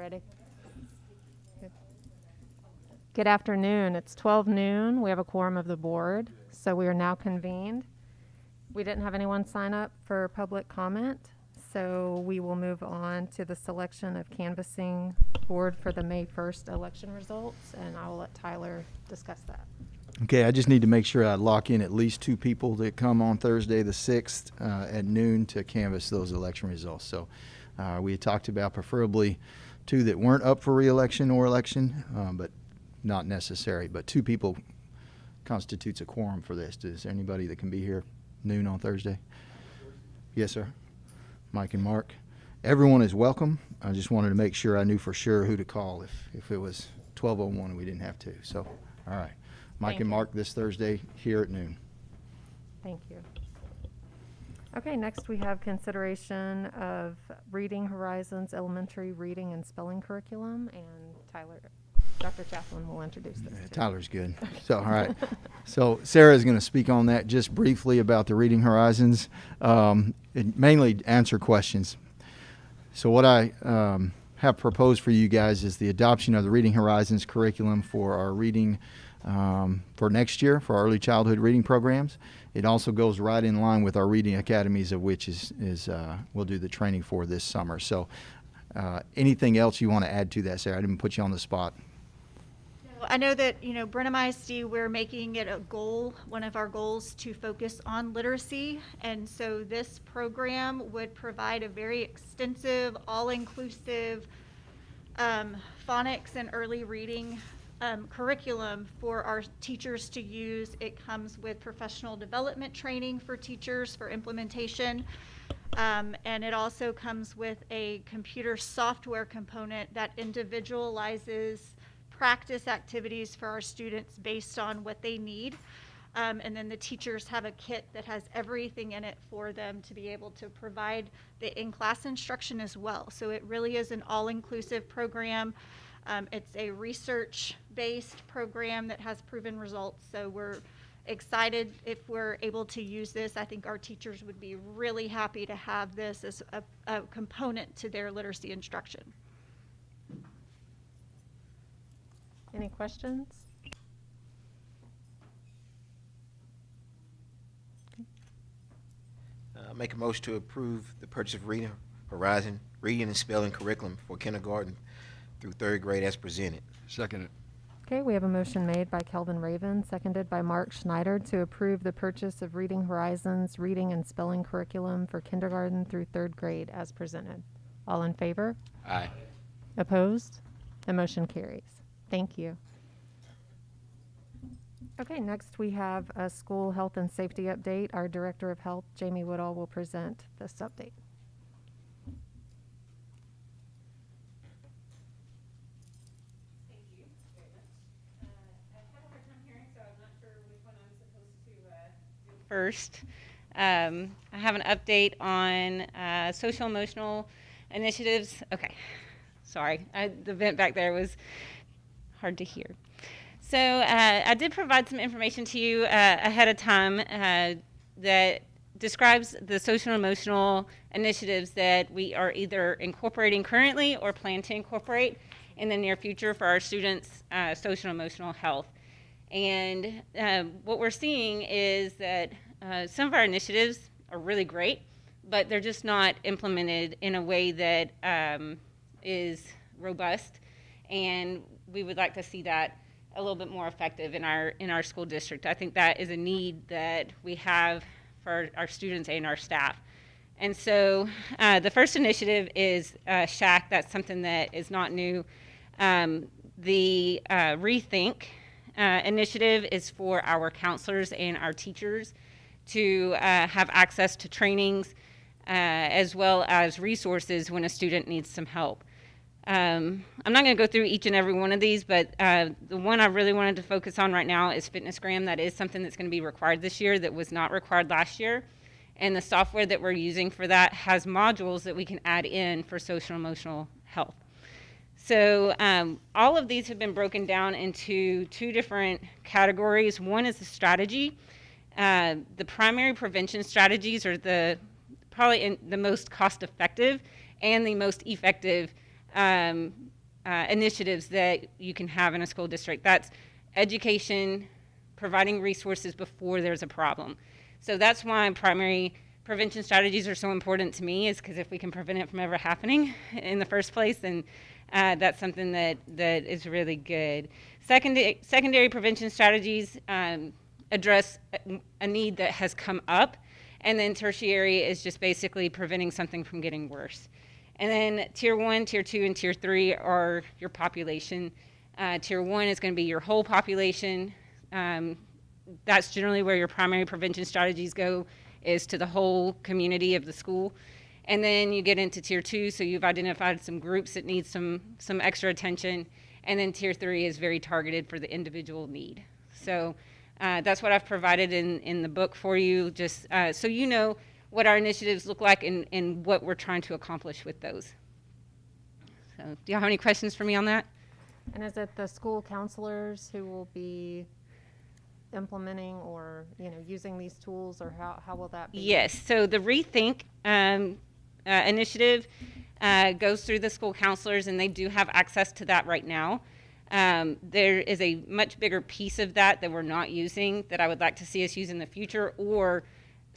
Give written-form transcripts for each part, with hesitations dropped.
ready. Good afternoon. It's 12 noon. We have a quorum of the board, so we are now convened. We didn't have anyone sign up for public comment, so we will move on to the selection of canvassing board for the May 1st election results, and I will let Tyler discuss that. Okay, I just need to make sure I lock in at least 2 people that come on Thursday the 6th at noon to canvass those election results. So we had talked about preferably 2 that weren't up for re-election or election, but not necessary. But 2 people constitutes a quorum for this. Is there anybody that can be here noon on Thursday? Yes, sir. Mike and Mark. Everyone is welcome. I just wanted to make sure I knew for sure who to call if it was 12:01 and we didn't have to. So, all right. Mike and Mark this Thursday here at noon. Thank you. Okay, next we have consideration of Reading Horizons Elementary Reading and Spelling Curriculum, and Dr. Chaplin will introduce this. Tyler's good. So, all right. So Sarah is going to speak on that just briefly about the Reading Horizons, and mainly answer questions. So what I have proposed for you guys is the adoption of the Reading Horizons curriculum for our reading for next year for our early childhood reading programs. It also goes right in line with our reading academies, of which we'll do the training for this summer. So anything else you want to add to that, Sarah? I didn't put you on the spot. I know that, Brenham ISD, we're making it a goal, one of our goals, to focus on literacy. And so this program would provide a very extensive, all-inclusive phonics and early reading curriculum for our teachers to use. It comes with professional development training for teachers for implementation. And it also comes with a computer software component that individualizes practice activities for our students based on what they need. And then the teachers have a kit that has everything in it for them to be able to provide the in-class instruction as well. So it really is an all-inclusive program. It's a research-based program that has proven results. So we're excited if we're able to use this. I think our teachers would be really happy to have this as a component to their literacy instruction. Any questions? Make a motion to approve the purchase of Reading Horizon reading and spelling curriculum for kindergarten through 3rd grade as presented. Second. Okay, we have a motion made by Kelvin Raven, seconded by Mark Schneider to approve the purchase of Reading Horizons reading and spelling curriculum for kindergarten through 3rd grade as presented. All in favor? Aye. Opposed? The motion carries. Thank you. Okay, next we have a school health and safety update. Our Director of Health, Jamie Woodall, will present this update. Thank you very much. I had a hard time hearing, so I'm not sure which one I'm supposed to do first. I have an update on social emotional initiatives. Okay, sorry, the vent back there was hard to hear. So I did provide some information to you ahead of time that describes the social and emotional initiatives that we are either incorporating currently or plan to incorporate in the near future for our students' social and emotional health. And what we're seeing is that some of our initiatives are really great, but they're just not implemented in a way that is robust, and we would like to see that a little bit more effective in our school district. I think that is a need that we have for our students and our staff. And so the first initiative is SHAC. That's something that is not new. The Rethink initiative is for our counselors and our teachers to have access to trainings as well as resources when a student needs some help. I'm not going to go through each and every one of these, but the one I really wanted to focus on right now is FitnessGram. That is something that's going to be required this year that was not required last year. And the software that we're using for that has modules that we can add in for social and emotional health. So all of these have been broken down into 2 different categories. One is the strategy. The primary prevention strategies are probably the most cost effective and the most effective initiatives that you can have in a school district. That's education, providing resources before there's a problem. So that's why primary prevention strategies are so important to me, is because if we can prevent it from ever happening in the first place, then that's something that is really good. Secondary prevention strategies address a need that has come up, and then tertiary is just basically preventing something from getting worse. And then tier 1, tier 2, and tier 3 are your population. Tier 1 is going to be your whole population. That's generally where your primary prevention strategies go, is to the whole community of the school. And then you get into tier 2, so you've identified some groups that need some extra attention. And then tier 3 is very targeted for the individual need. So that's what I've provided in the book for you, just so you know what our initiatives look like and what we're trying to accomplish with those. So do you have any questions for me on that? And is it the school counselors who will be implementing or, using these tools, or how will that be? Yes. So the Rethink initiative goes through the school counselors, and they do have access to that right now. There is a much bigger piece of that we're not using that I would like to see us use in the future, or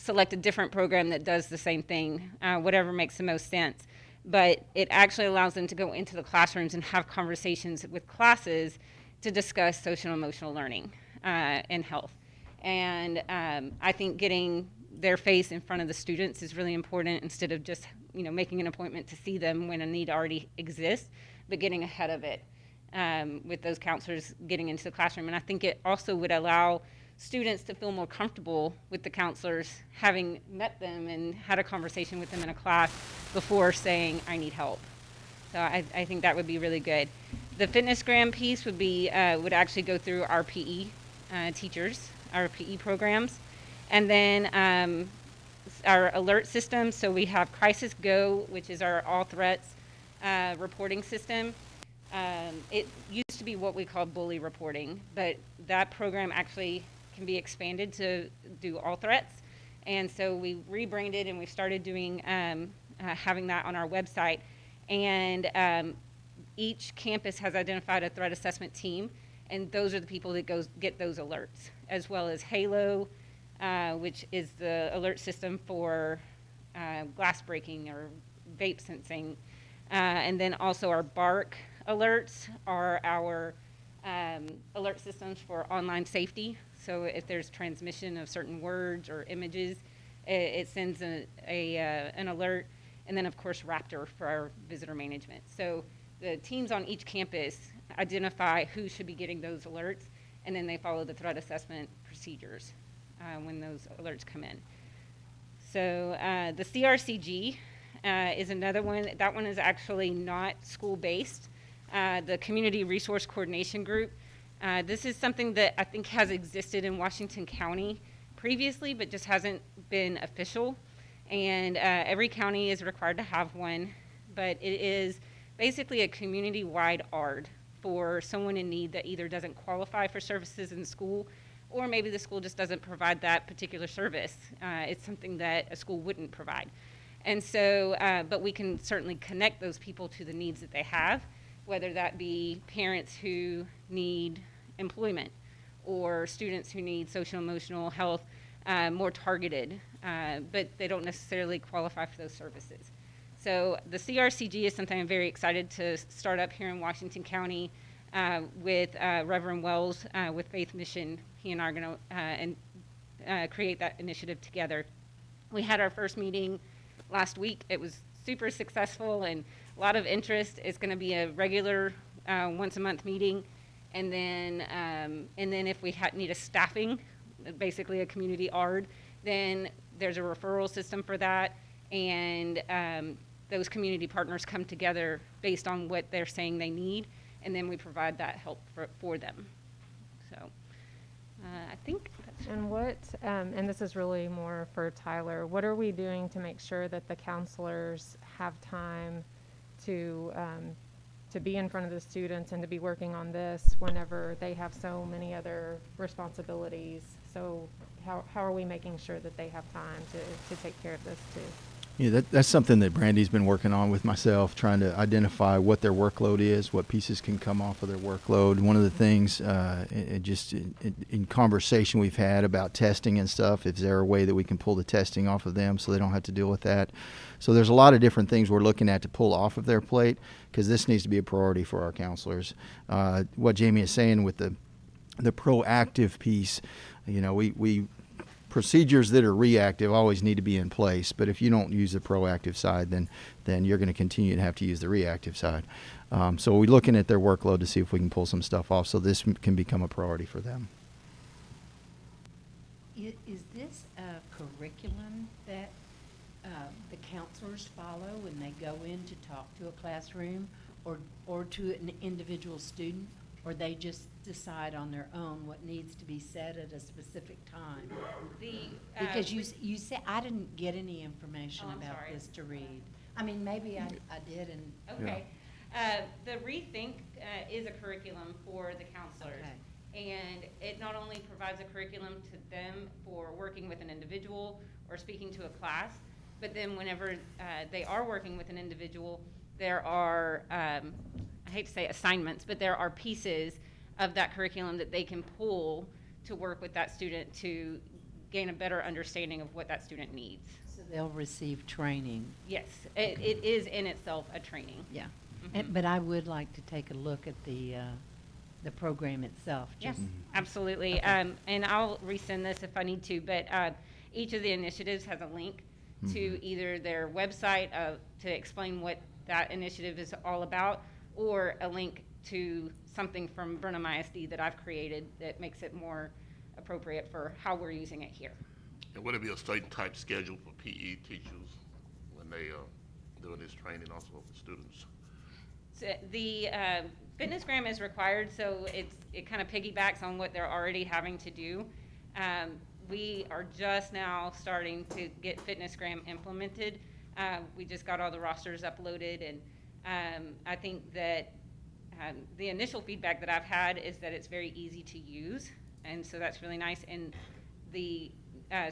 select a different program that does the same thing, whatever makes the most sense. But it actually allows them to go into the classrooms and have conversations with classes to discuss social and emotional learning and health. And I think getting their face in front of the students is really important, instead of just making an appointment to see them when a need already exists, but getting ahead of it with those counselors getting into the classroom. And I think it also would allow students to feel more comfortable with the counselors, having met them and had a conversation with them in a class before saying, I need help. So I think that would be really good. The fitnessgram piece would be would actually go through our PE teachers, our PE programs. And then our alert system. So we have Crisis Go, which is our all threats reporting system. It used to be what we call bully reporting, but that program actually can be expanded to do all threats. And so we rebranded, and we started doing having that on our website. And each campus has identified a threat assessment team, and those are the people that get those alerts, as well as Halo, which is the alert system for glass breaking or vape sensing. And then also our Bark alerts are our alert systems for online safety. So if there's transmission of certain words or images, it sends an alert. And then, of course, Raptor for our visitor management. So the teams on each campus identify who should be getting those alerts, and then they follow the threat assessment procedures when those alerts come in. So the CRCG is another one. That one is actually not school-based. The Community Resource Coordination Group. This is something that I think has existed in Washington County previously, but just hasn't been official. And every county is required to have one, but it is basically a community-wide ARD for someone in need that either doesn't qualify for services in school, or maybe the school just doesn't provide that particular service. It's something that a school wouldn't provide. And so, but we can certainly connect those people to the needs that they have, whether that be parents who need employment or students who need social emotional health, more targeted, but they don't necessarily qualify for those services. So the CRCG is something I'm very excited to start up here in Washington County with Reverend Wells with Faith Mission. He and I are going to create that initiative together. We had our first meeting last week. It was super successful and a lot of interest. It's going to be a regular once a month meeting, and then if we need a staffing, basically a community ARD, then there's a referral system for that, and those community partners come together based on what they're saying they need, and then we provide that help for them. So I think that's... And what, and this is really more for Tyler, what are we doing to make sure that the counselors have time to be in front of the students and to be working on this whenever they have so many other responsibilities? So how are we making sure that they have time to take care of this too? Yeah, that's something that Brandy's been working on with myself, trying to identify what their workload is, what pieces can come off of their workload. One of the things, in conversation we've had about testing and stuff, is there a way that we can pull the testing off of them so they don't have to deal with that? So there's a lot of different things we're looking at to pull off of their plate, because this needs to be a priority for our counselors. What Jamie is saying with the proactive piece, we procedures that are reactive always need to be in place, but if you don't use the proactive side, then you're going to continue to have to use the reactive side. So we're looking at their workload to see if we can pull some stuff off so this can become a priority for them. Is this a curriculum that the counselors follow when they go in to talk to a classroom or to an individual student? Or they just decide on their own what needs to be said at a specific time? Because you said, I didn't get any information Oh, I'm about sorry. this to read. I mean, maybe I did and. Okay. The Rethink is a curriculum for the counselors. Okay. And it not only provides a curriculum to them for working with an individual or speaking to a class, but then whenever they are working with an individual, there are, I hate to say assignments, but there are pieces of that curriculum that they can pull to work with that student to gain a better understanding of what that student needs. So they'll receive training. Yes, it is in itself a training. Yeah. Mhm. But I would like to take a look at the program itself. Yes, just- absolutely. Okay. And I'll resend this if I need to, but each of the initiatives has a link to either their website to explain what that initiative is all about, or a link to something from Brenham ISD that I've created that makes it more appropriate for how we're using it here. And would it be a certain type schedule for PE teachers when they are doing this training also for students? So the fitnessgram is required, so it kind of piggybacks on what they're already having to do. We are just now starting to get fitnessgram implemented. We just got all the rosters uploaded, and I think that the initial feedback that I've had is that it's very easy to use, and so that's really nice. And the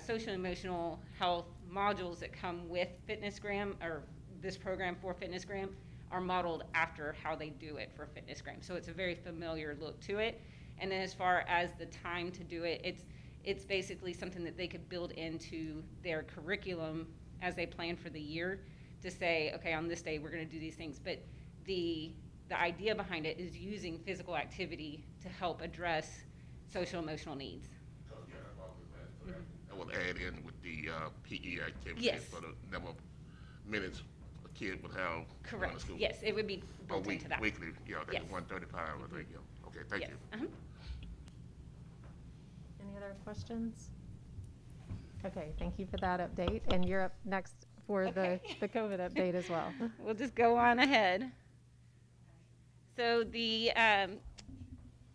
social emotional health modules that come with Fitnessgram, or this program for Fitnessgram, are modeled after how they do it for Fitnessgram. So it's a very familiar look to it. And then as far as the time to do it, it's basically something that they could build into their curriculum as they plan for the year to say, okay, on this day we're going to do these things. But the idea behind it is using physical activity to help address social emotional needs. I will add in with the PE activities Yes. for the number of minutes a kid would have going Correct. to school. Yes, it would be A built week, into that. weekly, yeah, that's Yes. 135, I think, yeah. Okay, thank Yes. you. Uh-huh. Any other questions? Okay, thank you for that update. And you're up next for Okay. the COVID update as well. We'll just go on ahead. So the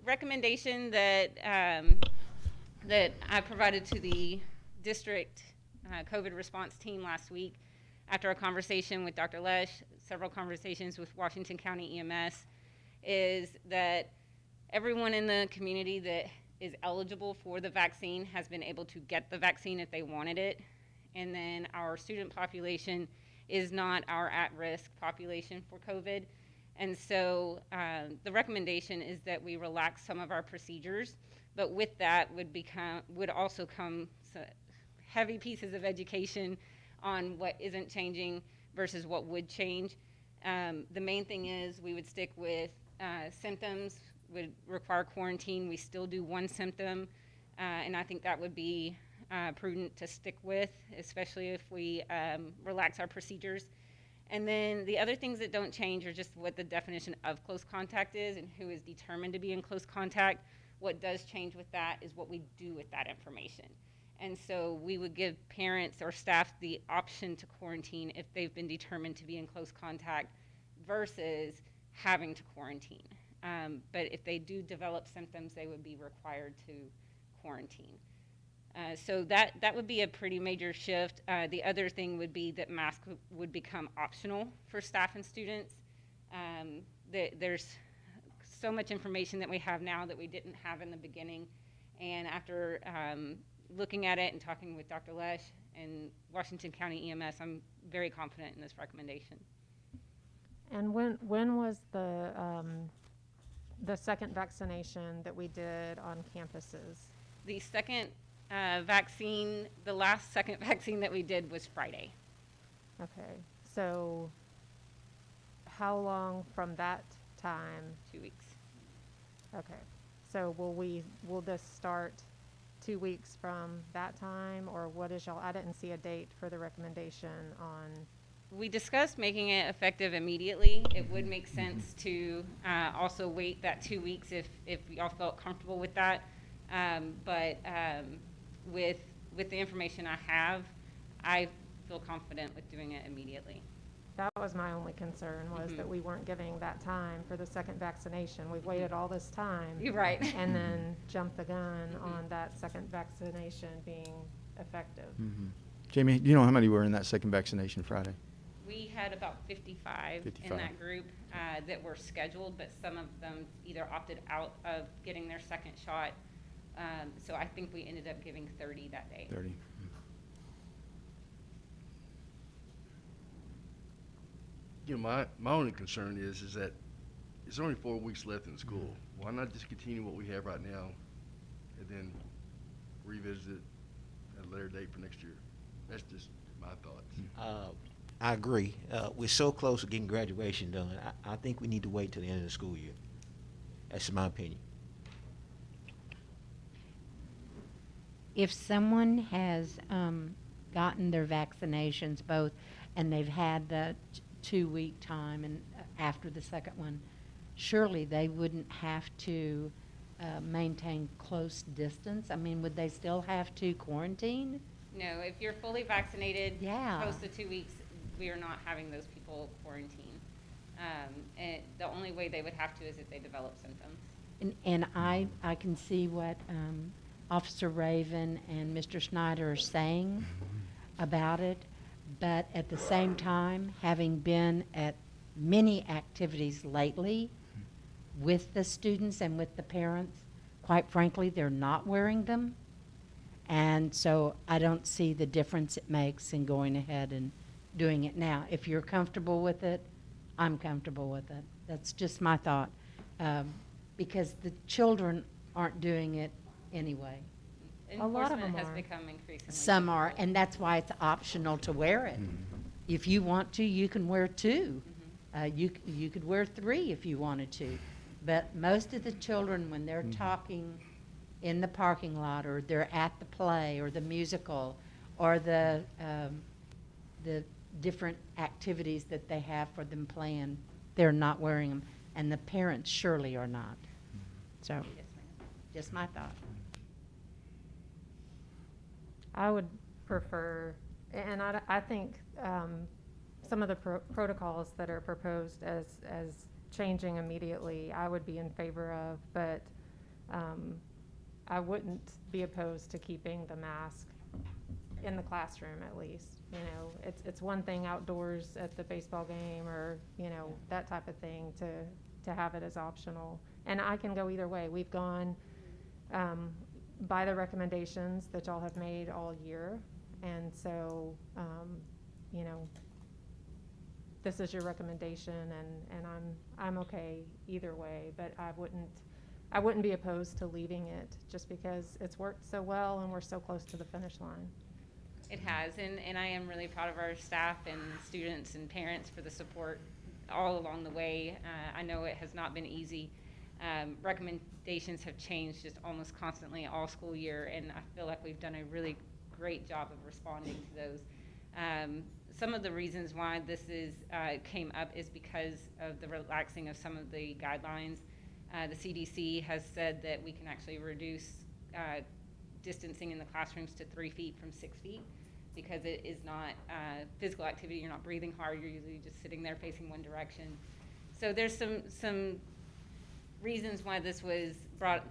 recommendation that that I provided to the district COVID response team last week, after a conversation with Dr. Lesh, several conversations with Washington County EMS, is that everyone in the community that is eligible for the vaccine has been able to get the vaccine if they wanted it. And then our student population is not our at-risk population for COVID. And so the recommendation is that we relax some of our procedures, but with that would also come heavy pieces of education on what isn't changing versus what would change. The main thing is we would stick with symptoms would require quarantine. We still do one symptom, and I think that would be prudent to stick with, especially if we relax our procedures. And then the other things that don't change are just what the definition of close contact is and who is determined to be in close contact. What does change with that is what we do with that information. And so we would give parents or staff the option to quarantine if they've been determined to be in close contact versus having to quarantine. But if they do develop symptoms, they would be required to quarantine. So that would be a pretty major shift. The other thing would be that masks would become optional for staff and students. There's so much information that we have now that we didn't have in the beginning. And after looking at it and talking with Dr. Lesh and Washington County EMS, I'm very confident in this recommendation. And when was the second vaccination that we did on campuses? The second vaccine, the last second vaccine that we did was Friday. Okay, so how long from that time? 2 weeks. Okay, so will this start 2 weeks from that time, or what is y'all, I didn't see a date for the recommendation on, We discussed making it effective immediately. It would make sense to also wait that 2 weeks if y'all felt comfortable with that. But with the information I have, I feel confident with doing it immediately. that was my only concern, was that we weren't giving that time for the second vaccination. We've waited all this time. You're right. And then jumped the gun on that second vaccination being effective. Jamie, do you know how many were in that second vaccination Friday? We had about 55 in 55. that group that were scheduled, but some of them either opted out of getting their second shot. So I think we ended up giving 30 that day. 30. You know, my only concern is that it's only 4 weeks left in school. Why not just continue what we have right now and then revisit it at a later date for next year? That's just my thoughts. I agree. We're so close to getting graduation done. I think we need to wait till the end of the school year. That's my opinion. If someone has gotten their vaccinations both, and they've had the 2-week time and after the second one, surely they wouldn't have to maintain close distance? I mean, would they still have to quarantine? No, if you're fully vaccinated, Yeah. post the 2 weeks, we are not having those people quarantine. And the only way they would have to is if they develop symptoms. And I can see what Officer Raven and Mr. Snyder are saying about it, but at the same time, having been at many activities lately with the students and with the parents, quite frankly, they're not wearing them. And so I don't see the difference it makes in going ahead and doing it now. If you're comfortable with it, I'm comfortable with it. That's just my thought. Because the children aren't doing it anyway. A lot of Enforcement them has are. become increasingly Some are, difficult. and that's why it's optional to wear it. If you want to, you can wear 2. You could wear 3 if you wanted to. But most of the children, when they're talking in the parking lot, or they're at the play, or the musical, or the different activities that they have for them playing, they're not wearing them, and the parents surely are not. So, Yes, ma'am. just my thought. I would prefer, and I think some of the protocols that are proposed as changing immediately, I would be in favor of, but I wouldn't be opposed to keeping the mask in the classroom at least. You know, it's one thing outdoors at the baseball game or, you know, that type of thing to have it as optional. And I can go either way. We've gone by the recommendations that y'all have made all year. And so, you know, this is your recommendation and I'm okay either way, but I wouldn't be opposed to leaving it just because it's worked so well and we're so close to the finish line. It has, and I am really proud of our staff and students and parents for the support all along the way. I know it has not been easy. Recommendations have changed just almost constantly all school year, and I feel like we've done a really great job of responding to those. Some of the reasons why this came up is because of the relaxing of some of the guidelines. The CDC has said that we can actually reduce distancing in the classrooms to 3 feet from 6 feet because it is not physical activity. You're not breathing hard. You're usually just sitting there facing one direction. So there's some reasons why this was brought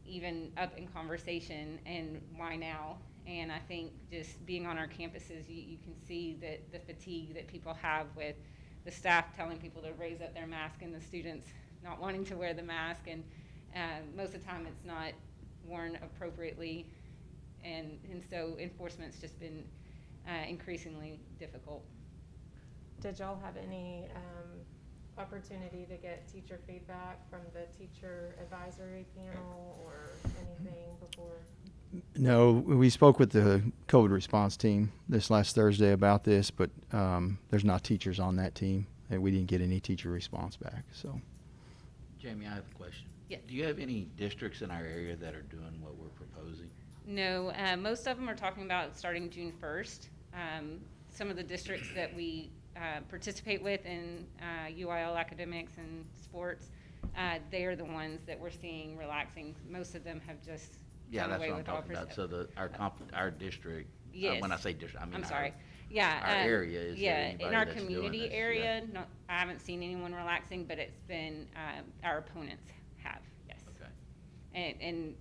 even up in conversation and why now. And I think just being on our campuses, you can see that the fatigue that people have with the staff telling people to raise up their mask and the students not wanting to wear the mask. And most of the time it's not worn appropriately. And so enforcement's just been increasingly difficult. Did y'all have any opportunity to get teacher feedback from the teacher advisory panel or anything before? No, we spoke with the COVID response team this last Thursday about this, but there's not teachers on that team, and we didn't get any teacher response back. So, Jamie, I have a question. Yes. Do you have any districts in our area that are doing what we're proposing? No, most of them are talking about starting June 1st. Some of the districts that we participate with in UIL academics and sports, they are the ones that we're seeing relaxing. Most of them have just Yeah, done that's away what I'm with all talking about. percent. So our district, Yes. when I say district, I mean I'm our- sorry. Yeah. our area, is there Yeah, anybody in our that's doing community this? Yeah. area, no, I haven't seen anyone relaxing, but it's been, our opponents have, yes. Okay. And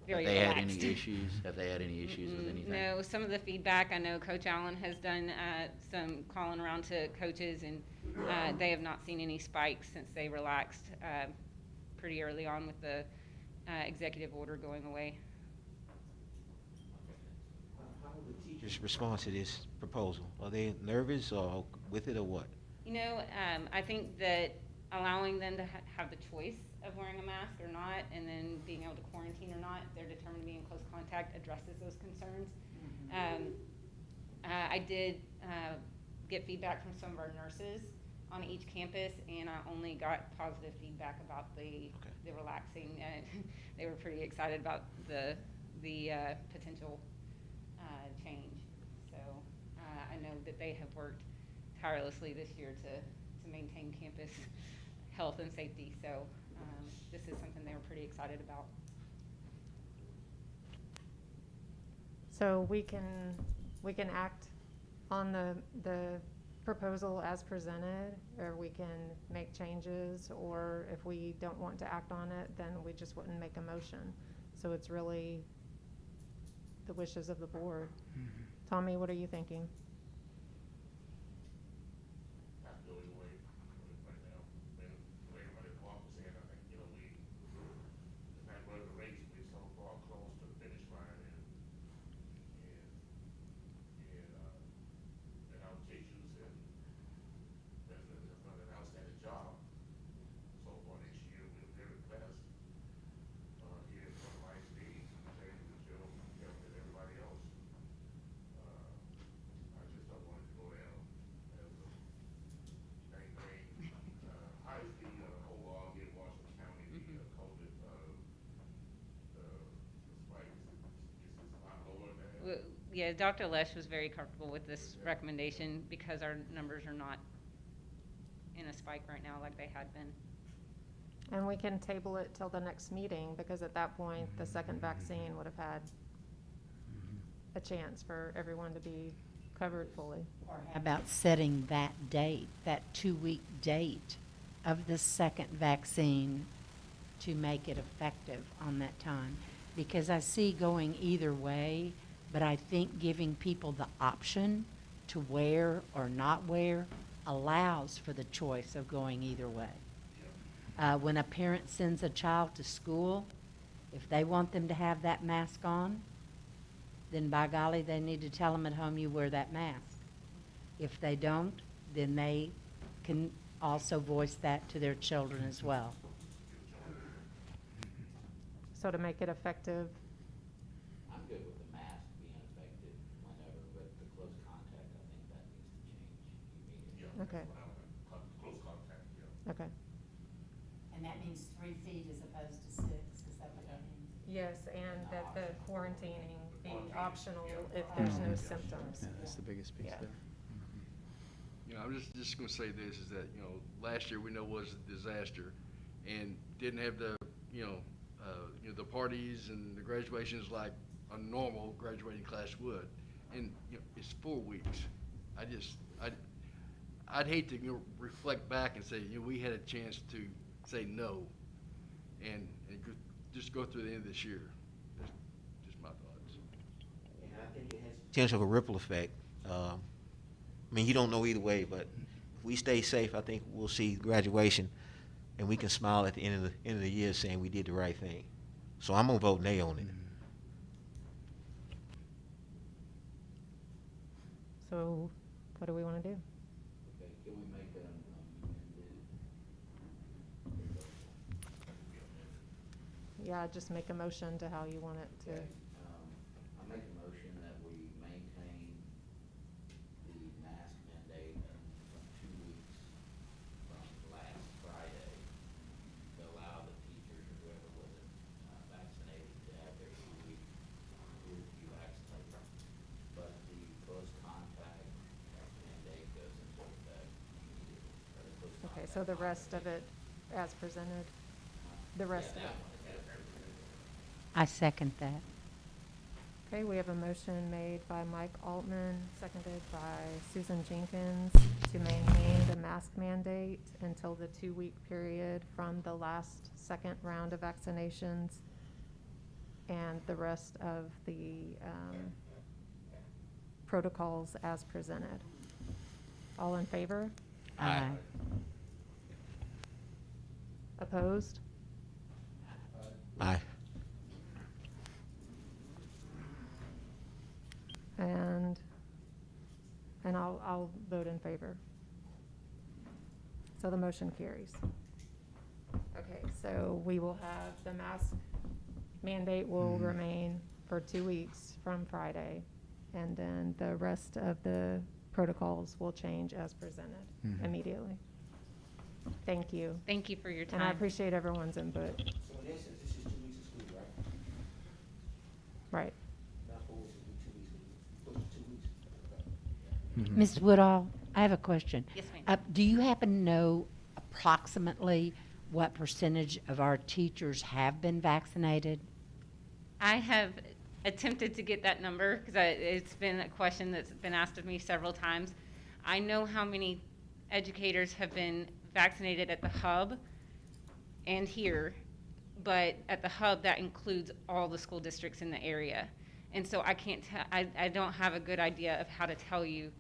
Have very they had relaxed. any issues? Have they had any issues with anything? No, some of the feedback, I know Coach Allen has done some calling around to coaches, and they have not seen any spikes since they relaxed pretty early on with the executive order going away. How will the teachers respond to this proposal? Are they nervous or with it or what? You know, I think that allowing them to have the choice of wearing a mask or not, and then being able to quarantine or not, if they're determined to be in close contact, addresses those concerns. I did get feedback from some of our nurses on each campus, and I only got positive feedback about the relaxing. They were pretty excited about the potential change. So I know that they have worked tirelessly this year to maintain campus health and safety. So this is something they were pretty excited about. So we can act on the proposal as presented, or we can make changes, or if we don't want to act on it, then we just wouldn't make a motion. So it's really the wishes of the board. Tommy, what are you thinking? Have to go either way right now. And the way everybody Mark was saying, I think, you know, it's not running the race, we're so far close to the finish line, and our teachers and have done an outstanding job so far this year. We're very blessed here at Brenham ISD, James and Joe, Kevin, and everybody else. I just don't want it to go down as a bang bang. How is the overall here in Washington County, the COVID, the spike, is it a lot lower than that? Yeah, Dr. Lesh was very comfortable with this recommendation because our numbers are not in a spike right now like they had been. And we can table it till the next meeting, because at that point, the second vaccine would have had a chance for everyone to be covered fully. Or how about setting that date, that 2-week date of the second vaccine to make it effective on that time? Because I see going either way, but I think giving people the option to wear or not wear allows for the choice of going either way. When a parent sends a child to school, if they want them to have that mask on, then by golly, they need to tell them at home, you wear that mask. If they don't, then they can also voice that to their children as well. So to make it effective, I'm good with the mask being effective whenever, but the close contact, I think that needs to change immediately. Okay. Close contact, yeah. okay. And that means 3 feet as opposed to 6, is that what that means? Yes, and that the quarantining be optional if there's no symptoms. Yeah, that's the biggest piece Yeah. there. You know, I'm just gonna say this, is that, you know, last year we know was a disaster and didn't have the, the parties and the graduations like a normal graduating class would. And, you know, it's 4 weeks. I'd hate to, reflect back and say, we had a chance to say no and just go through the end of this year. That's just my thoughts. And I think it has potential of a ripple effect. I mean, you don't know either way, but if we stay safe, I think we'll see graduation, and we can smile at the end of the year saying we did the right thing. So I'm gonna vote nay on it. So what do we want to do? Okay, can we make an amended proposal? Yeah, just make a motion to how you want it to. Okay, I make a motion that we maintain the mask mandate from 2 weeks from last Friday to allow the teachers or whoever wasn't vaccinated to have their 2 week group be vaccinated. But the close contact mandate goes into effect immediately. Or the close Okay, contact so the rest of obligation. it as presented, the rest of Yeah, it. that one, I second that. Okay, we have a motion made by Mike Altman, seconded by Susan Jenkins to maintain the mask mandate until the 2-week period from the last second round of vaccinations and the rest of the protocols as presented. All in favor? Aye. Opposed? Aye. And I'll vote in favor. So the motion carries. Okay, so we will have the mask mandate will remain for 2 weeks from Friday. And then the rest of the protocols will change as presented Mhm. immediately. Thank you. Thank you for your time. And I appreciate everyone's input. So in essence, this is 2 weeks of school, right? Right. Not 4 weeks, it'll be 2 weeks, it'll be 2 weeks. Mhm. Ms. Woodall, I have a question. Yes, ma'am. Do you happen to know approximately what percentage of our teachers have been vaccinated? I have attempted to get that number because it's been a question that's been asked of me several times. I know how many educators have been vaccinated at the hub and here, but at the hub that includes all the school districts in the area. And so I can't I don't have a good idea of how to tell you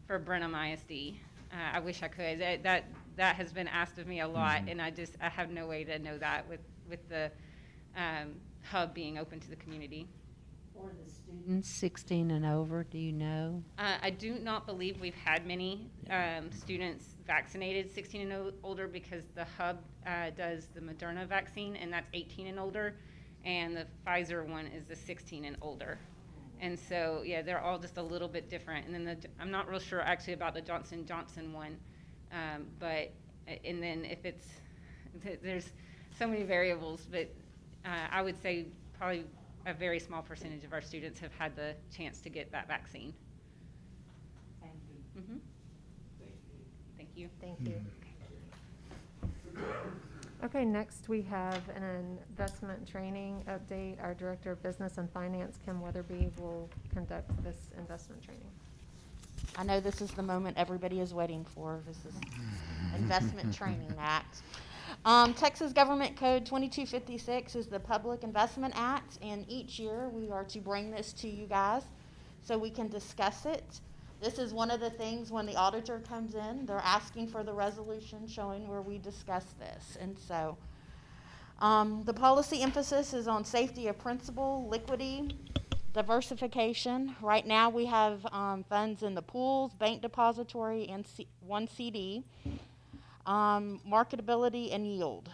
for Brenham ISD. I wish I could. That has been asked of me a lot, Mhm. and I have no way to know that with the hub being open to the community. For the students 16 and over, do you know? I do not believe we've had many students vaccinated 16 and older because the hub does the Moderna vaccine, and that's 18 and older, and the Pfizer one is the 16 and older. And so, yeah, they're all just a little bit different. And then I'm not real sure actually about the Johnson & Johnson one, but, and then if it's, there's so many variables, but I would say probably a very small percentage of our students have had the chance to get that vaccine. Thank you. Mm-hmm. Thank you. Thank you. Okay, next we have an investment training update. Our Director of Business and Finance, Kim Weatherby, will conduct this investment training. I know this is the moment everybody is waiting for. This is Investment Training Act. Texas Government Code 2256 is the Public Investment Act, and each year we are to bring this to you guys so we can discuss it. This is one of the things when the auditor comes in, they're asking for the resolution showing where we discuss this. And so the policy emphasis is on safety of principal, liquidity, diversification. Right now we have funds in the pools, bank depository, and one CD. Marketability and yield.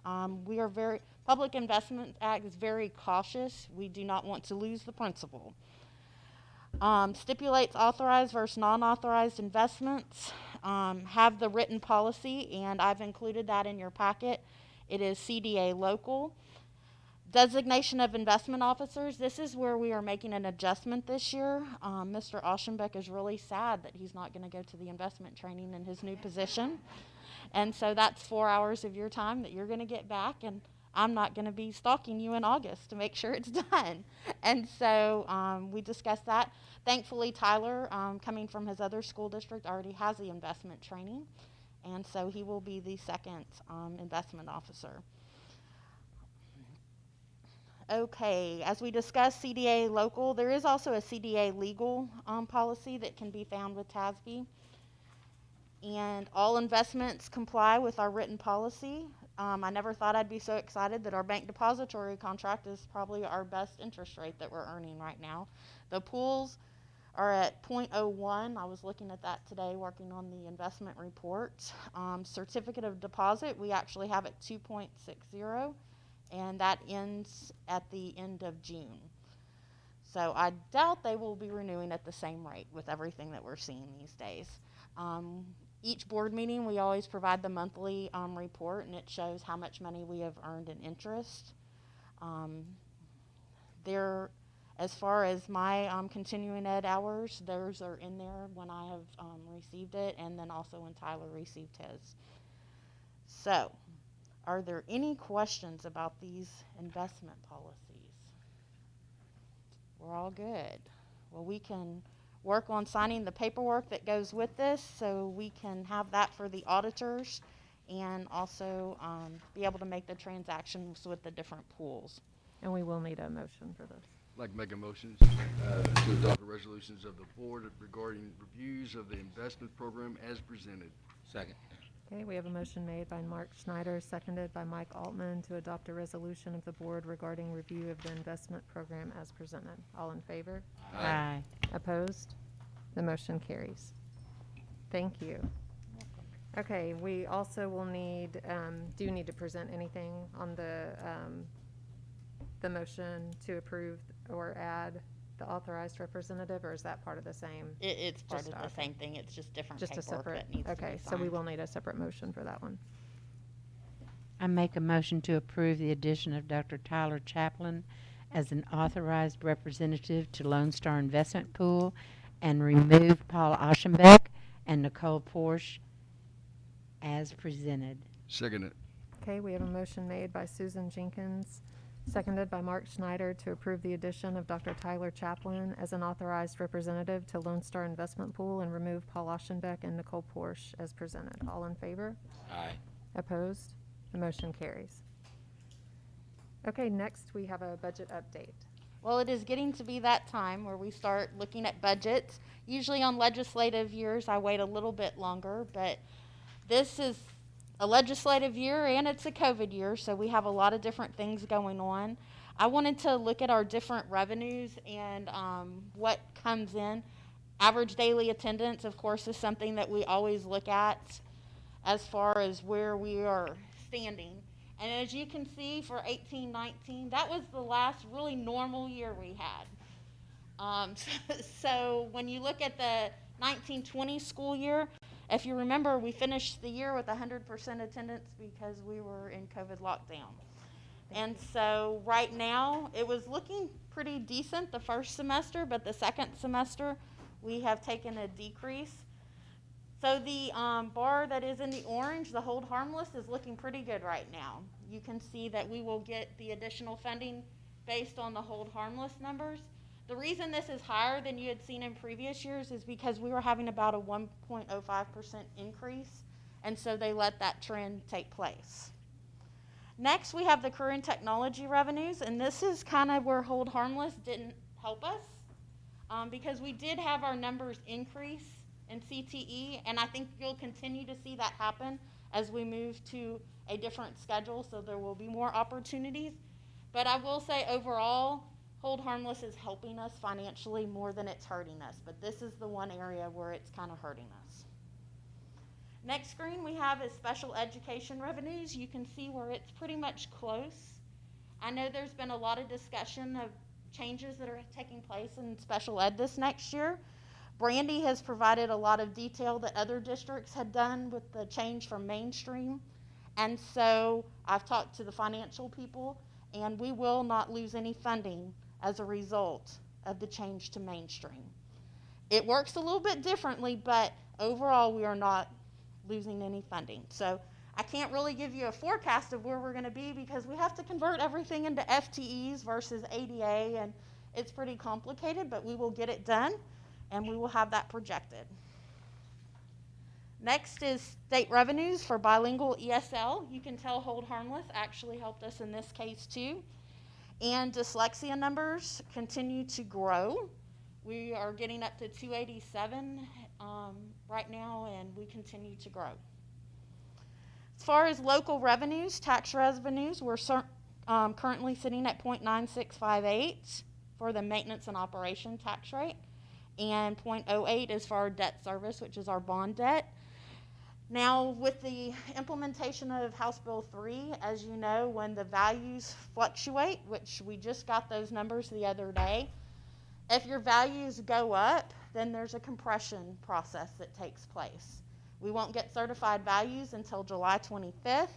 Public Investment Act is very cautious. We do not want to lose the principal. Stipulates authorized versus non-authorized investments. Have the written policy, and I've included that in your packet. It is CDA local. Designation of investment officers. This is where we are making an adjustment this year. Mr. Oschenbeck is really sad that he's not going to go to the investment training in his new position. And so that's 4 hours of your time that you're going to get back, and I'm not going to be stalking you in August to make sure it's done. And so we discussed that. Thankfully, Tyler, coming from his other school district, already has the investment training, and so he will be the second investment officer. Okay, as we discussed CDA local, there is also a CDA legal policy that can be found with TASB. And all investments comply with our written policy. I never thought I'd be so excited that our bank depository contract is probably our best interest rate that we're earning right now. The pools are at .01. I was looking at that today, working on the investment report. Certificate of deposit, we actually have at 2.60, and that ends at the end of June. So I doubt they will be renewing at the same rate with everything that we're seeing these days. Each board meeting, we always provide the monthly report, and it shows how much money we have earned in interest. As far as my continuing ed hours, those are in there when I have received it, and then also when Tyler received his. So, are there any questions about these investment policies? We're all good. Well, we can work on signing the paperwork that goes with this so we can have that for the auditors and also be able to make the transactions with the different pools. And we will need a motion for this. I'd like to make a motion to adopt the resolutions of the board regarding reviews of the investment program as presented. Second. Okay, we have a motion made by Mark Schneider, seconded by Mike Altman to adopt a resolution of the board regarding review of the investment program as presented. All in favor? Aye. Opposed? The motion carries. Thank you. Okay, we also will need, do you need to present anything on the motion to approve or add the authorized representative, or is that part of the same? It's part Just of the okay. same thing. It's just different Just a paperwork separate, that needs to okay, be so we signed. will need a separate motion for that one. I make a motion to approve the addition of Dr. Tyler Chaplin as an authorized representative to Lone Star Investment Pool and remove Paul Aschenbeck and Nicole Porsche as presented. Second it. Okay, we have a motion made by Susan Jenkins, seconded by Mark Schneider to approve the addition of Dr. Tyler Chaplin as an authorized representative to Lone Star Investment Pool and remove Paul Aschenbeck and Nicole Porsche as presented. All in favor? Aye. Opposed? The motion carries. Okay, next we have a budget update. Well, it is getting to be that time where we start looking at budgets. Usually on legislative years, I wait a little bit longer, but this is a legislative year and it's a COVID year, so we have a lot of different things going on. I wanted to look at our different revenues and what comes in. Average daily attendance, of course, is something that we always look at as far as where we are standing. And as you can see for 18-19, that was the last really normal year we had. So when you look at the 19-20 school year, if you remember, we finished the year with 100% attendance because we were in COVID lockdown. And so right now, it was looking pretty decent the first semester, but the second semester, we have taken a decrease. So the bar that is in the orange, the hold harmless, is looking pretty good right now. You can see that we will get the additional funding based on the hold harmless numbers. The reason this is higher than you had seen in previous years is because we were having about a 1.05% increase, and so they let that trend take place. Next, we have the career and technology revenues, and this is kind of where hold harmless didn't help us because we did have our numbers increase in CTE, and I think you'll continue to see that happen as we move to a different schedule, so there will be more opportunities. But I will say overall, hold harmless is helping us financially more than it's hurting us, but this is the one area where it's kind of hurting us. Next screen we have is special education revenues. You can see where it's pretty much close. I know there's been a lot of discussion of changes that are taking place in special ed this next year. Brandy has provided a lot of detail that other districts had done with the change from mainstream. And so I've talked to the financial people, and we will not lose any funding as a result of the change to mainstream. It works a little bit differently, but overall we are not losing any funding. So I can't really give you a forecast of where we're going to be because we have to convert everything into FTEs versus ADA, and it's pretty complicated, but we will get it done, and we will have that projected. Next is state revenues for bilingual ESL. You can tell hold harmless actually helped us in this case too. And dyslexia numbers continue to grow. We are getting up to 287 right now, and we continue to grow. As far as local revenues, tax revenues, we're currently sitting at 0.9658 for the maintenance and operation tax rate. and 0.08 is for our debt service, which is our bond debt. Now, with the implementation of House Bill 3, as you know, when the values fluctuate, which we just got those numbers the other day, if your values go up, then there's a compression process that takes place. We won't get certified values until July 25th,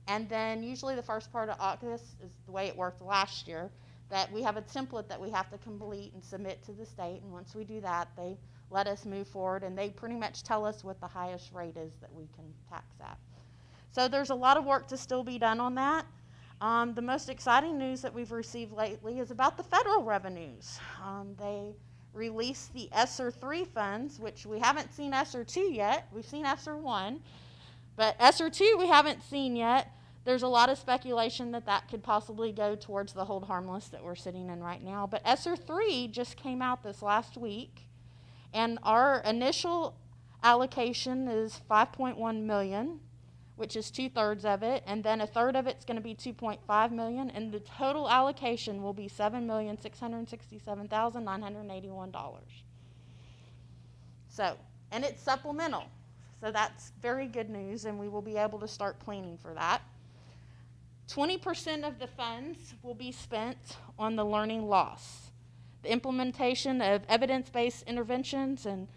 and then usually the first part of August is the way it worked last year, that we have a template that we have to complete and submit to the state, and once we do that, they let us move forward, and they pretty much tell us what the highest rate is that we can tax at. So there's a lot of work to still be done on that. The most exciting news that we've received lately is about the federal revenues. They released the ESSER 3 funds, which we haven't seen ESSER 2 yet. We've seen ESSER 1, but ESSER 2 we haven't seen yet. There's a lot of speculation that that could possibly go towards the hold harmless that we're sitting in right now. But ESSER 3 just came out this last week, and our initial allocation is $5.1 million, which is 2/3 of it, and then 1/3 of it's going to be $2.5 million, and the total allocation will be $7,667,981. So, and it's supplemental, so that's very good news, and we will be able to start planning for that. 20% of the funds will be spent on the learning loss, the implementation of evidence-based interventions and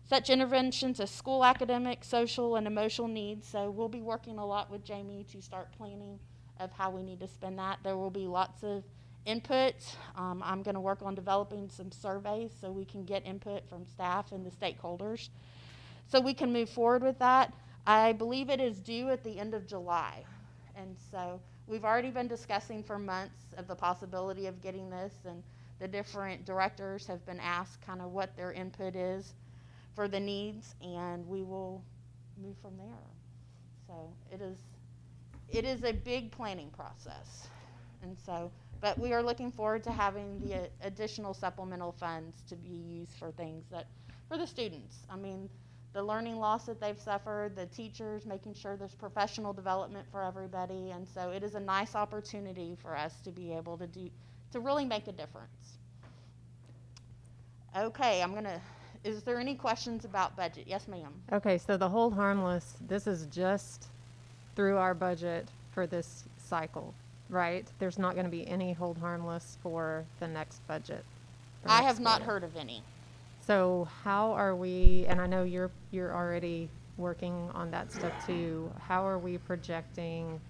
such interventions as school academic, social, and emotional needs. So we'll be working a lot with Jamie to start planning of how we need to spend that. There will be lots of input. I'm going to work on developing some surveys so we can get input from staff and the stakeholders so we can move forward with that. I believe it is due at the end of July. And so we've already been discussing for months of the possibility of getting this, and the different directors have been asked kind of what their input is for the needs, and we will move from there. So it is a big planning process. And so, but we are looking forward to having the additional supplemental funds to be used for things that, for the students. I mean, the learning loss that they've suffered, the teachers, making sure there's professional development for everybody. And so it is a nice opportunity for us to be able to really make a difference. Okay, is there any questions about budget? Yes, ma'am. Okay, so the hold harmless, this is just through our budget for this cycle, right? There's not going to be any hold harmless for the next budget. for I next have not school year. heard of any. So how are we, and I know you're already working on that stuff too, how are we projecting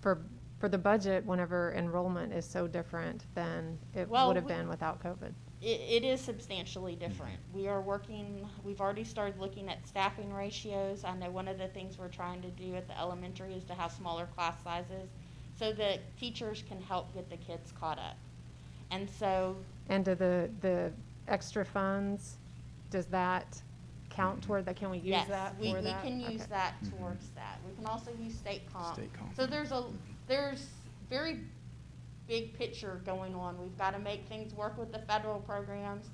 for the budget whenever enrollment is so different than it Well, would have been without COVID? It is substantially different. We've already started looking at staffing ratios. I know one of the things we're trying to do at the elementary is to have smaller class sizes so that teachers can help get the kids caught up. And so, And do the extra funds, does that count toward that? Can we use yes, that we for that? can use Okay. that towards that. We can also use state comp. State comp. So there's very big picture going on. We've got to make things work with the federal programs.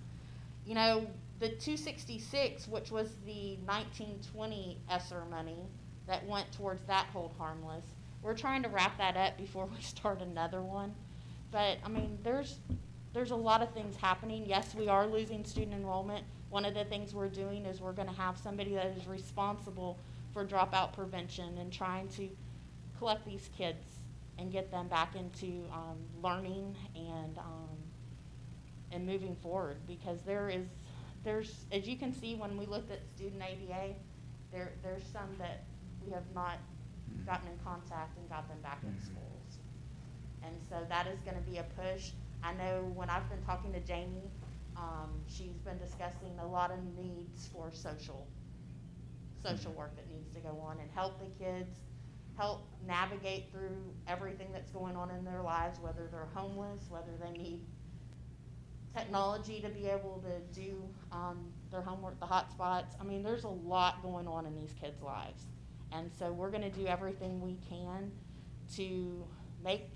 You know, the 266, which was the 1920 ESSER money that went towards that hold harmless, we're trying to wrap that up before we start another one. But I mean, there's a lot of things happening. Yes, we are losing student enrollment. One of the things we're doing is we're going to have somebody that is responsible for dropout prevention and trying to collect these kids and get them back into learning and moving forward, because there's as you can see when we looked at student ADA, there's some that we have not gotten in contact and got them back in schools, and so that is going to be a push. I know when I've been talking to Jamie, she's been discussing a lot of needs for social work that needs to go on and help the kids help navigate through everything that's going on in their lives, whether they're homeless, whether they need technology to be able to do their homework, the hotspots. I mean, there's a lot going on in these kids' lives. And so we're going to do everything we can to make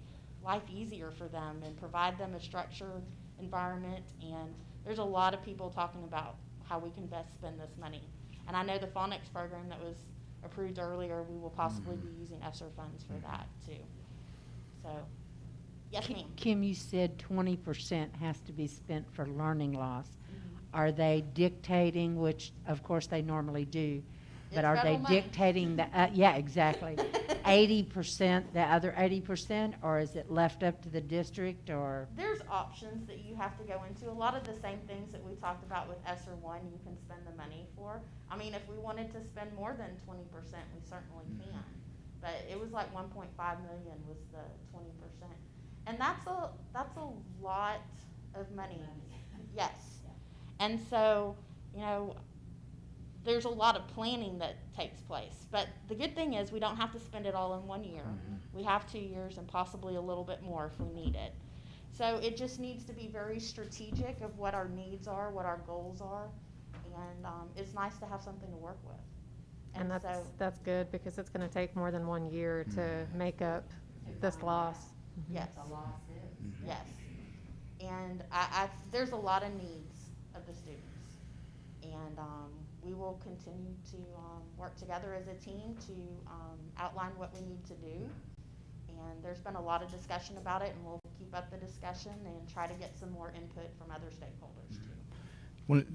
life easier for them and provide them a structured environment. And there's a lot of people talking about how we can best spend this money. And I know the phonics program that was approved earlier, we will possibly be using ESSER funds for that too. So Yes, ma'am. Kim, you said 20% has to be spent for learning loss. Are they dictating, which of course they normally do, but It's are they federal money. dictating the, yeah, exactly, 80%, the other 80%, or is it left up to the district, or? There's options that you have to go into. A lot of the same things that we talked about with ESSER one, you can spend the money for. I mean, if we wanted to spend more than 20%, we certainly can. But it was like 1.5 million was the 20%. And that's a lot of money. Yes. And so, you know, there's a lot of planning that takes place. But the good thing is we don't have to spend it all in 1 year. We have 2 years and possibly a little bit more if we need it. So it just needs to be very strategic of what our needs are, what our goals are. And it's nice to have something to work with. And that's good because it's going to take more than 1 year to make up this loss. Yes. The loss is. Yes. And there's a lot of needs of the students. And we will continue to work together as a team to outline what we need to do. And there's been a lot of discussion about it, and we'll keep up the discussion and try to get some more input from other stakeholders too.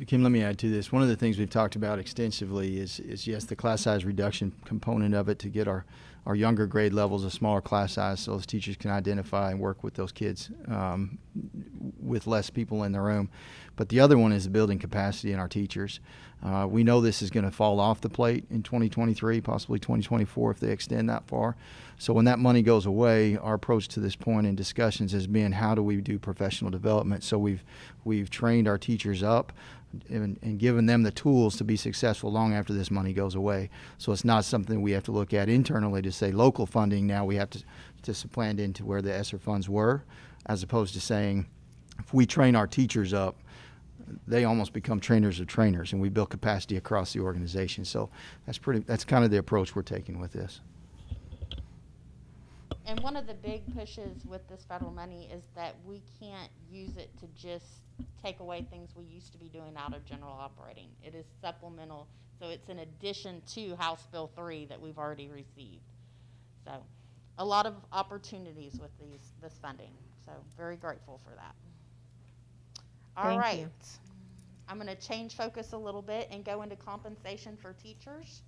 Kim, let me add to this. One of the things we've talked about extensively is yes, the class size reduction component of it to get our younger grade levels a smaller class size so those teachers can identify and work with those kids with less people in the room. But the other one is the building capacity in our teachers. We know this is going to fall off the plate in 2023, possibly 2024 if they extend that far. So when that money goes away, our approach to this point in discussions has been how do we do professional development. So we've trained our teachers up and given them the tools to be successful long after this money goes away. So it's not something we have to look at internally to say local funding now we have to supplant into where the ESSER funds were, as opposed to saying if we train our teachers up, they almost become trainers of trainers, and we build capacity across the organization. So that's kind of the approach we're taking with this. And one of the big pushes with this federal money is that we can't use it to just take away things we used to be doing out of general operating. It is supplemental, so it's in addition to House Bill 3 that we've already received. So a lot of opportunities with this funding. So very grateful for that. All Thank right. you. I'm going to change focus a little bit and go into compensation for teachers.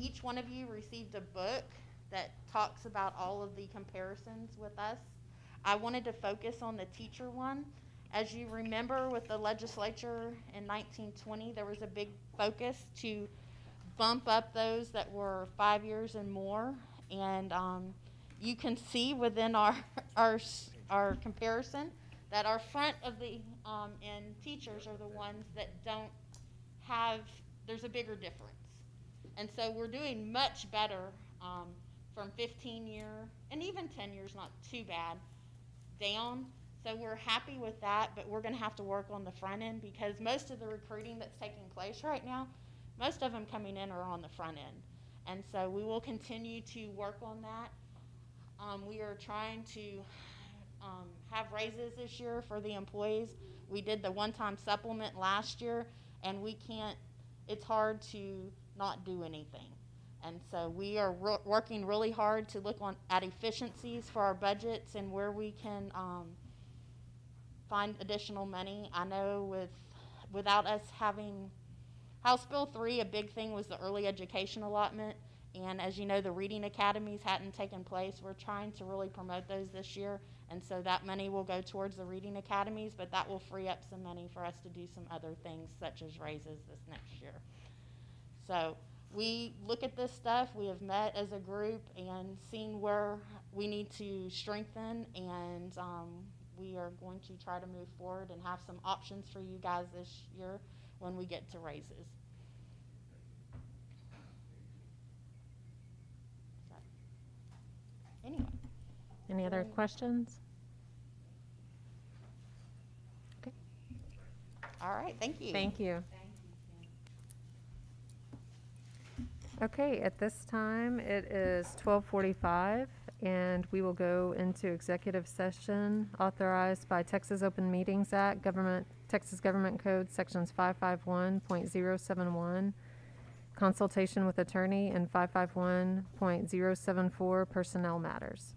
Each one of you received a book that talks about all of the comparisons with us. I wanted to focus on the teacher one. As you remember with the legislature in 1920, there was a big focus to bump up those that were 5 years and more. And you can see within our comparison that our front of the end teachers are the ones that don't have, there's a bigger difference. And so we're doing much better from 15 year, and even 10 years, not too bad, down. So we're happy with that, but we're gonna have to work on the front end because most of the recruiting that's taking place right now, most of them coming in are on the front end. And so we will continue to work on that. We are trying to have raises this year for the employees. We did the one-time supplement last year, and it's hard to not do anything. And so we are working really hard to look at efficiencies for our budgets and where we can find additional money. I know without us having House Bill 3, a big thing was the early education allotment. And as you know, the reading academies hadn't taken place. We're trying to really promote those this year. And so that money will go towards the reading academies, but that will free up some money for us to do some other things such as raises this next year. So we look at this stuff. We have met as a group and seen where we need to strengthen, and we are going to try to move forward and have some options for you guys this year when we get to raises. So, anyway. Any other questions? Okay. All right, thank you. Thank you. Okay, at this time, it is 12:45, and we will go into executive session authorized by Texas Open Meetings Act, Texas Government Code, Sections 551.071, consultation with attorney, and 551.074, personnel matters.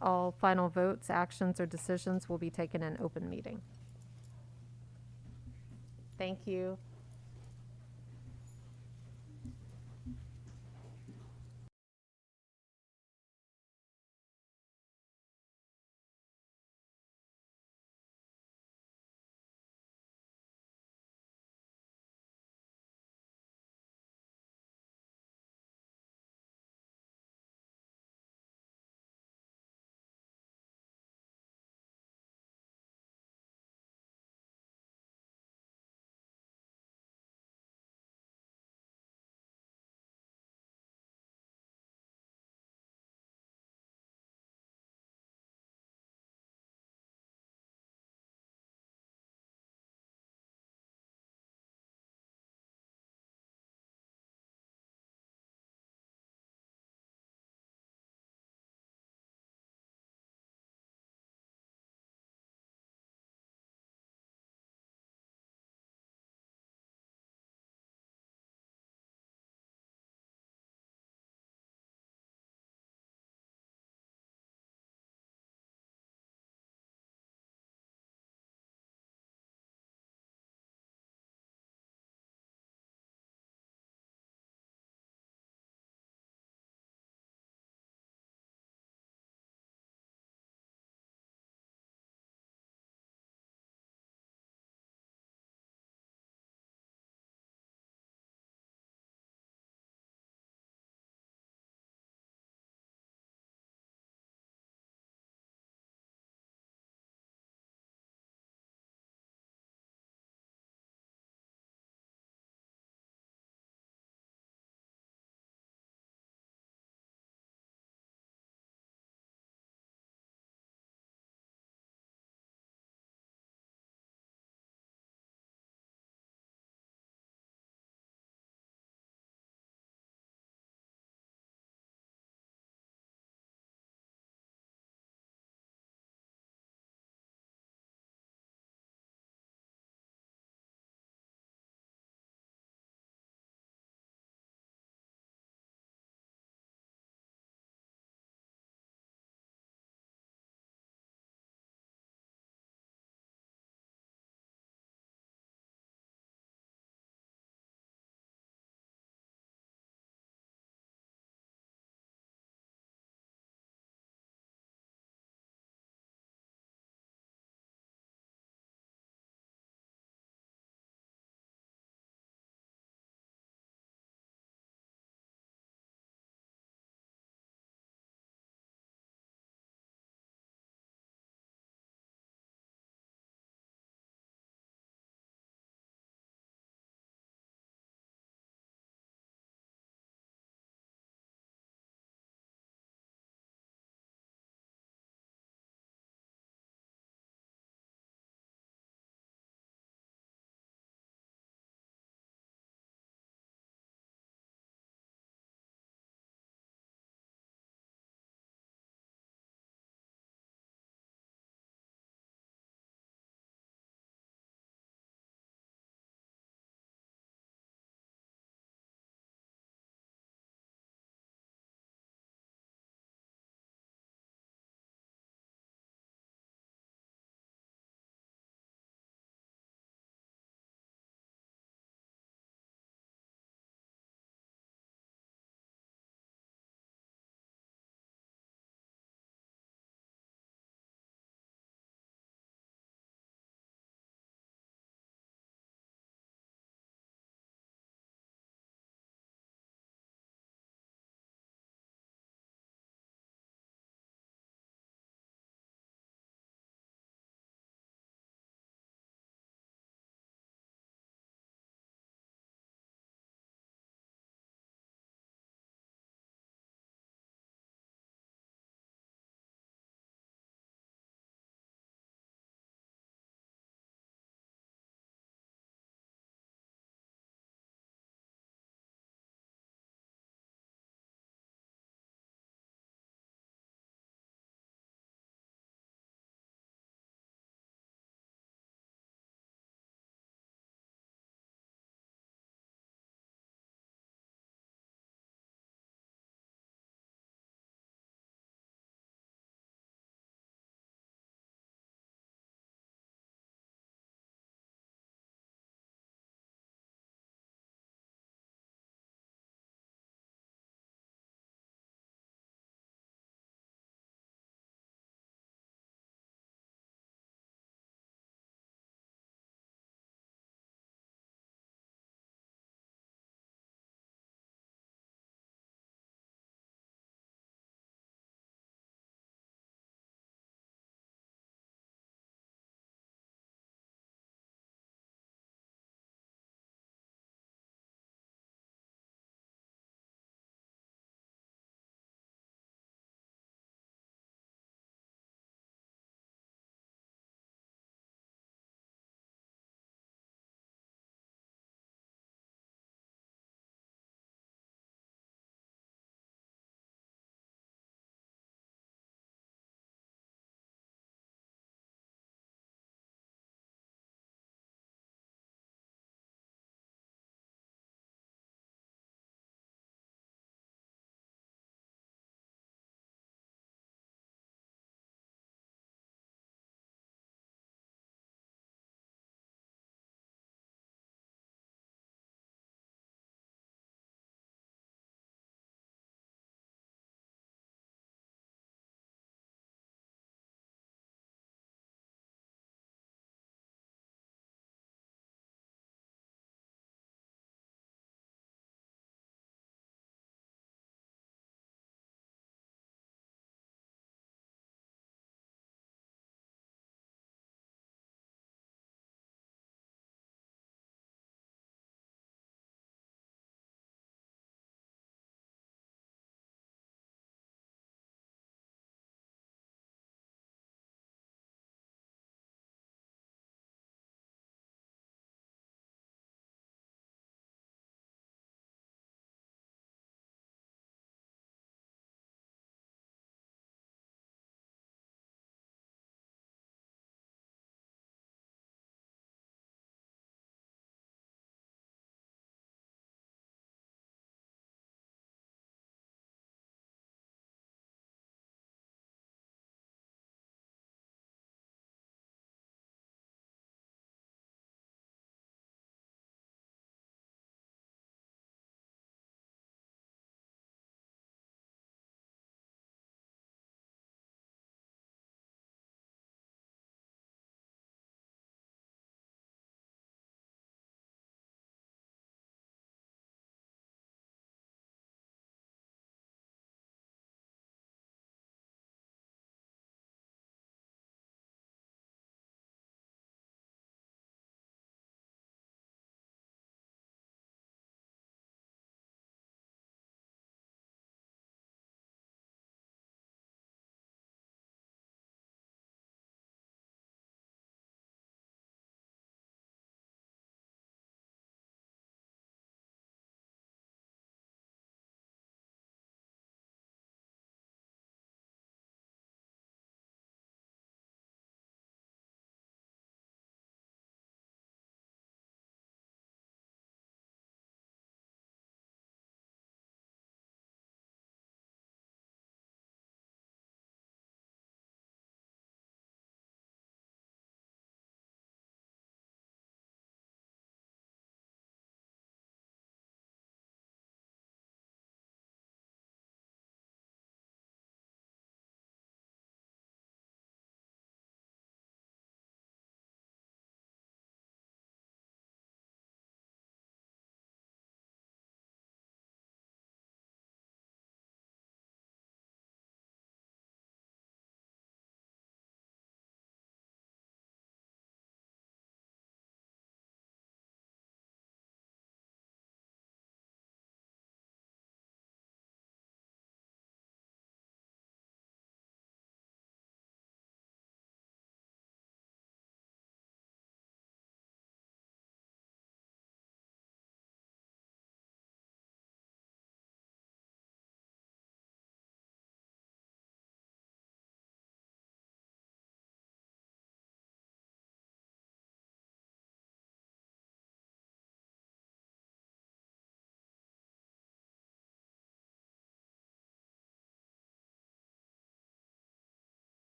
All final votes, actions, or decisions will be taken in open meeting. Thank you.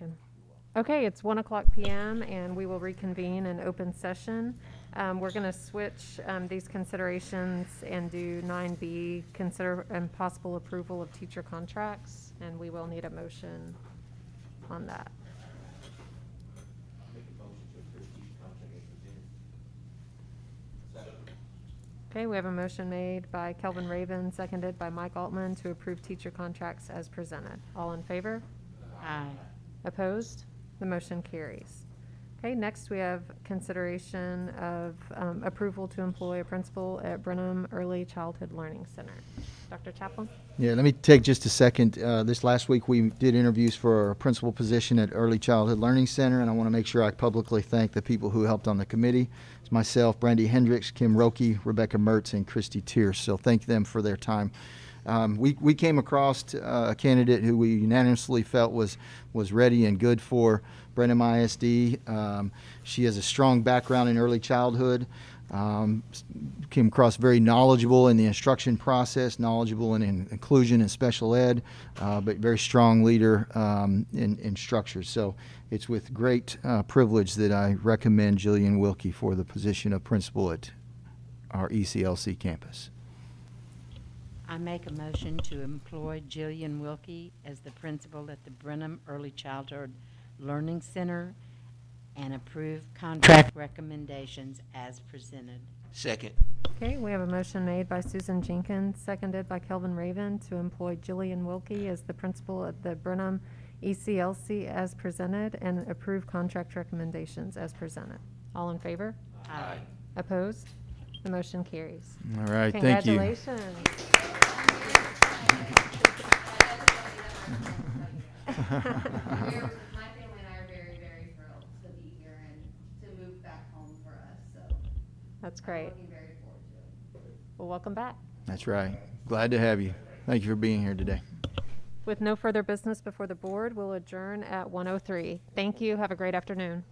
Jenkins. Okay, it's 1:00 p.m. and we will reconvene in open session. We're going to switch these considerations and do 9B, consider and possible approval of teacher contracts, and we will need a motion on that. Make a motion to approve each contract as presented. Second. Okay, we have a motion made by Kelvin Raven, seconded by Mike Altman to approve teacher contracts as presented. All in favor? Aye. Opposed? The motion carries. Okay, next we have consideration of approval to employ a principal at Brenham Early Childhood Learning Center. Dr. Chaplin? Yeah, let me take just a second. This last week, we did interviews for a principal position at Early Childhood Learning Center, and I want to make sure I publicly thank the people who helped on the committee. It's myself, Brandy Hendricks, Kim Roque, Rebecca Mertz, and Christy Tierce. So thank them for their time. We came across a candidate who we unanimously felt was ready and good for Brenham ISD. She has a strong background in early childhood. Came across very knowledgeable in the instruction process, knowledgeable in inclusion and special ed, but very strong leader in structure. So it's with great privilege that I recommend Jillian Wilkie for the position of principal at our ECLC campus. I make a motion to employ Jillian Wilkie as the principal at the Brenham Early Childhood Learning Center and approve contract recommendations as presented. Second. Okay, we have a motion made by Susan Jenkins, seconded by Kelvin Raven to employ Jillian Wilkie as the principal at the Brenham ECLC as presented and approve contract recommendations as presented. All in favor? Aye. Opposed? The motion carries. All right, thank you. Congratulations. My family and I are very, very thrilled to be here and to move back home for us, so. That's I'm great. looking very forward to it. Well, welcome back. That's right. Glad to have you. Thank you for being here today. With no further business before the board, we'll adjourn at 1:03. Thank you. Have a great afternoon.